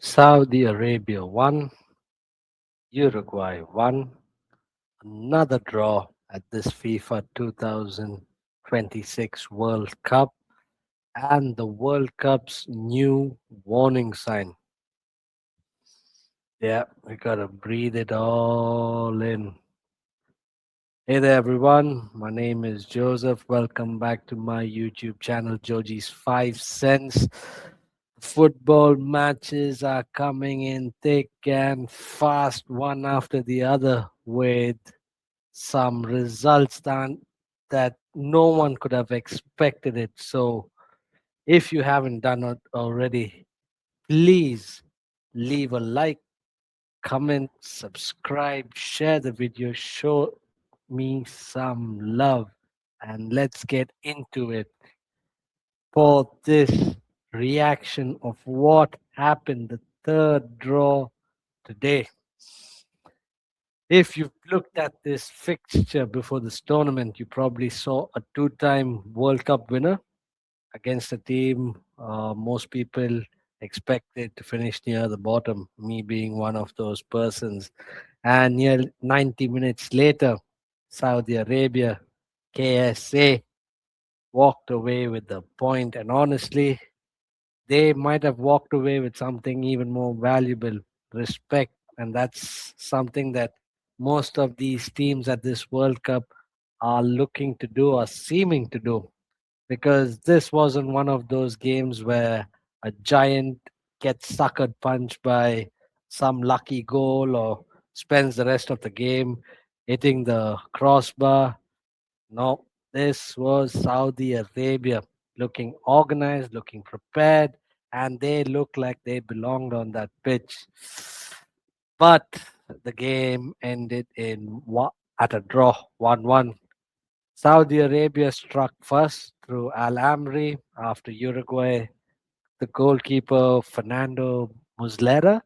Saudi Arabia won, Uruguay won, another draw at this FIFA 2026 World Cup, and the World Cup's new warning sign. Yeah, we gotta breathe it all in. Hey there, everyone. My name is Joseph. Welcome back to my YouTube channel, Joji's 5 Cents. Football matches are coming in thick and fast, one after the other, with some results that no one could have expected it. So, if you haven't done it already, please leave a like, comment, subscribe, share the video, show me some love, and let's get into it for this reaction of what happened, the third draw today. If you've looked at this fixture before this tournament, you probably saw a two-time World Cup winner against a team most people expected to finish near the bottom, me being one of those persons. And near 90 minutes later, Saudi Arabia, KSA, walked away with the point. And honestly, they might have walked away with something even more valuable, respect. And that's something that most of these teams at this World Cup are looking to do or seeming to do, because this wasn't one of those games where a giant gets suckered punch by some lucky goal or spends the rest of the game hitting the crossbar. No, this was Saudi Arabia looking organized, looking prepared, and they looked like they belonged on that pitch. But the game ended at a draw, 1-1. Saudi Arabia struck first through Al Amri after Uruguay. The goalkeeper, Fernando Muslera.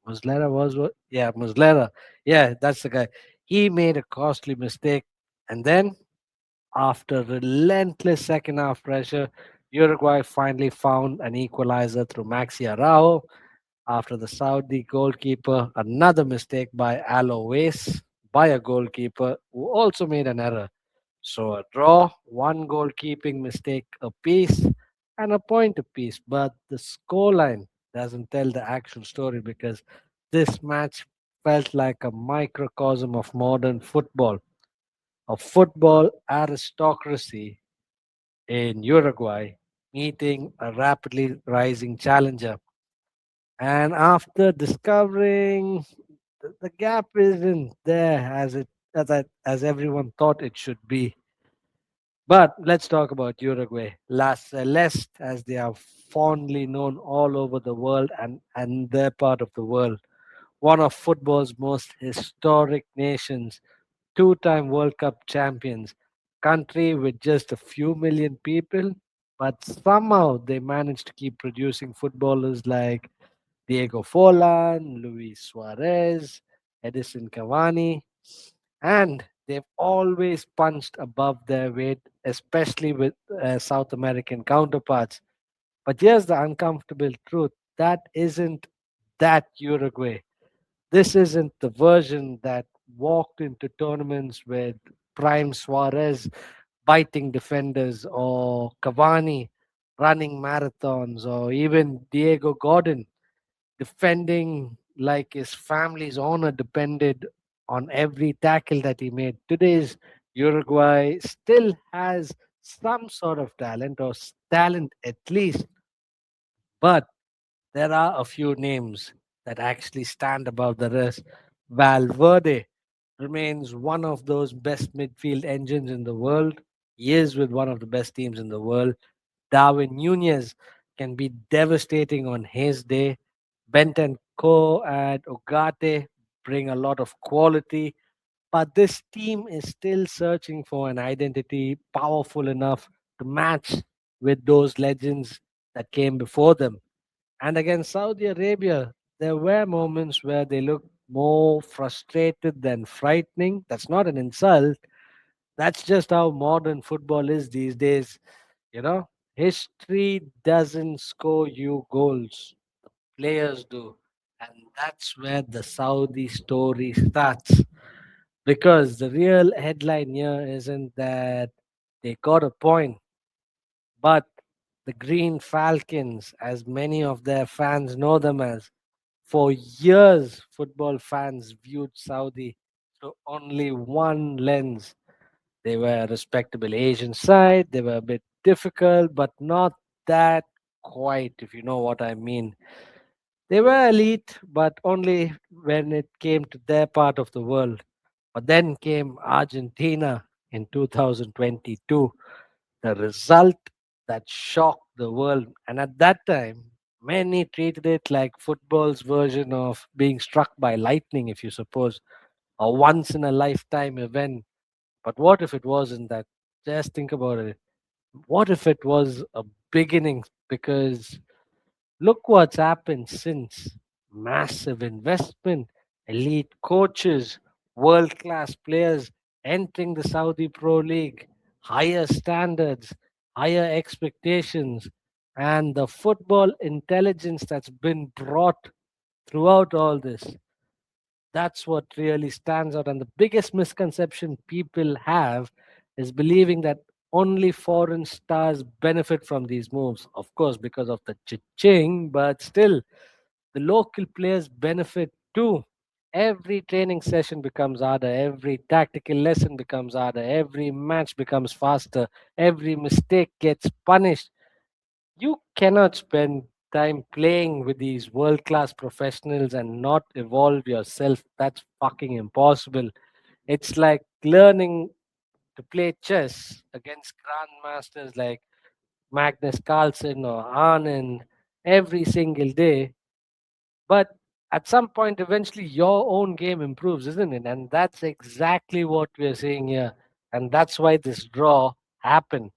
Muslera was what? Yeah, Muslera. Yeah, that's the guy. He made a costly mistake. And then, after relentless second half pressure, Uruguay finally found an equalizer through Maxi Araujo after the Saudi goalkeeper, another mistake by Alois, by a goalkeeper who also made an error. So a draw, one goalkeeping mistake apiece, and a point apiece. But the scoreline doesn't tell the actual story, because this match felt like a microcosm of modern football, a football aristocracy in Uruguay meeting a rapidly rising challenger. And after discovering the gap isn't there as everyone thought it should be. But let's talk about Uruguay, La Celeste, as they are fondly known all over the world and their part of the world. One of football's most historic nations, two-time World Cup champions, country with just a few million people, but somehow they managed to keep producing footballers like Diego Forlan, Luis Suarez, Edison Cavani, and they've always punched above their weight, especially with South American counterparts. But here's the uncomfortable truth: that isn't that Uruguay. This isn't the version that walked into tournaments with prime Suarez biting defenders, or Cavani running marathons, or even Diego Gordon defending like his family's honor depended on every tackle that he made. Today's Uruguay still has some sort of talent, or talent at least, but there are a few names that actually stand above the rest. Valverde remains one of those best midfield engines in the world. He is with one of the best teams in the world. Darwin Nunez can be devastating on his day. Bentancur and Ogate bring a lot of quality, but this team is still searching for an identity powerful enough to match with those legends that came before them. And against Saudi Arabia, there were moments where they looked more frustrated than frightening. That's not an insult. That's just how modern football is these days. You know, history doesn't score you goals. players do. And that's where the Saudi story starts. Because the real headline here isn't that they got a point, but the Green Falcons, as many of their fans know them as, for years, football fans viewed Saudi through only one lens. They were a respectable Asian side. They were a bit difficult, but not that quite, if you know what I mean. They were elite, but only when it came to their part of the world. But then came Argentina in 2022, the result that shocked the world. And at that time, many treated it like football's version of being struck by lightning, if you suppose, a once in a lifetime event. But what if it wasn't that? Just think about it. What if it was a beginning? Because look what's happened since. Massive investment, elite coaches, world class players entering the Saudi Pro League, higher standards, higher expectations, and the football intelligence that's been brought throughout all this. That's what really stands out. And the biggest misconception people have is believing that only foreign stars benefit from these moves. Of course, because of the ching, but still, the local players benefit too. Every training session becomes harder, every tactical lesson becomes harder, every match becomes faster, every mistake gets punished. You cannot spend time playing with these world class professionals and not evolve yourself. That's fucking impossible. It's like learning to play chess against grandmasters like Magnus Carlsen or Anand every single day. But at some point, eventually, your own game improves, isn't it? And that's exactly what we're seeing here. And that's why this draw happened.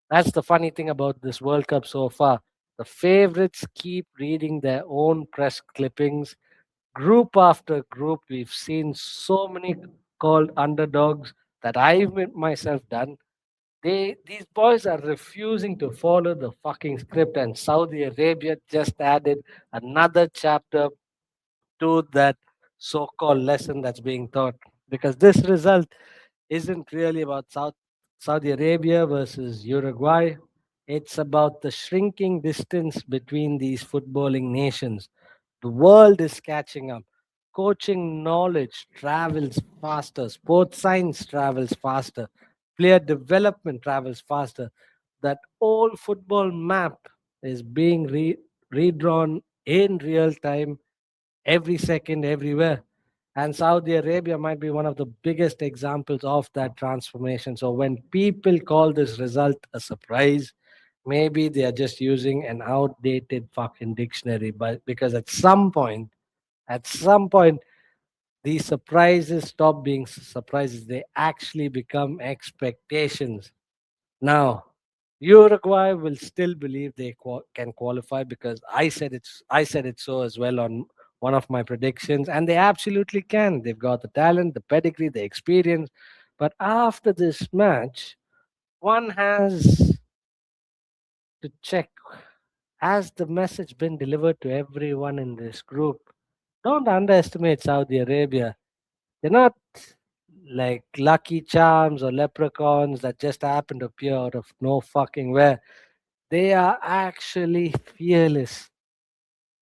That's the funny thing about this World Cup so far. The favorites keep reading their own press clippings, group after group. We've seen so many called underdogs that I've myself done. These boys are refusing to follow the fucking script, and Saudi Arabia just added another chapter to that so-called lesson that's being taught. Because this result isn't really about Saudi Arabia versus Uruguay. It's about the shrinking distance between these footballing nations. The world is catching up. Coaching knowledge travels faster. Sports science travels faster. Player development travels faster. That old football map is being redrawn in real time every second, everywhere. And Saudi Arabia might be one of the biggest examples of that transformation. So when people call this result a surprise, maybe they are just using an outdated fucking dictionary. But because at some point, these surprises stop being surprises. They actually become expectations. Now, Uruguay will still believe they can qualify because I said it so as well on one of my predictions, and they absolutely can. They've got the talent, the pedigree, the experience. But after this match, one has to check: has the message been delivered to everyone in this group? Don't underestimate Saudi Arabia. They're not like lucky charms or leprechauns that just happen to appear out of no fucking where. They are actually fearless,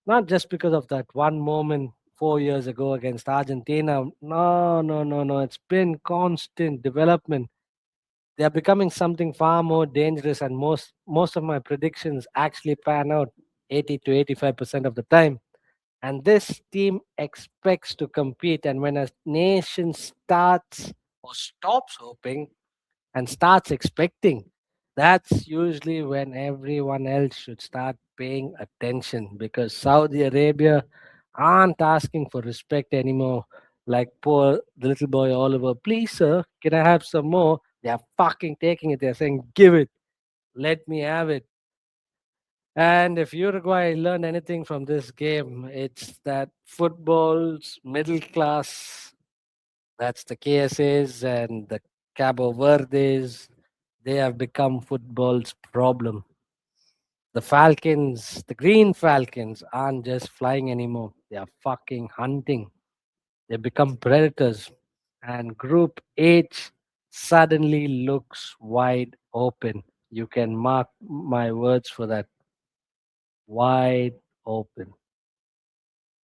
not just because of that one moment 4 years ago against Argentina. No, no, no, no. It's been constant development. They are becoming something far more dangerous, and most of my predictions actually pan out 80 to 85% of the time. And this team expects to compete. And when a nation starts or stops hoping and starts expecting, that's usually when everyone else should start paying attention, because Saudi Arabia aren't asking for respect anymore. Like poor the little boy Oliver, please, sir, can I have some more? They're fucking taking it. They're saying, give it, let me have it. And if Uruguay learned anything from this game, it's that football's middle class, that's the KSAs and the Cabo Verdes, they have become football's problem. The Falcons, the Green Falcons, aren't just flying anymore. They are fucking hunting. They become predators. And Group H suddenly looks wide open. You can mark my words for that. Wide open.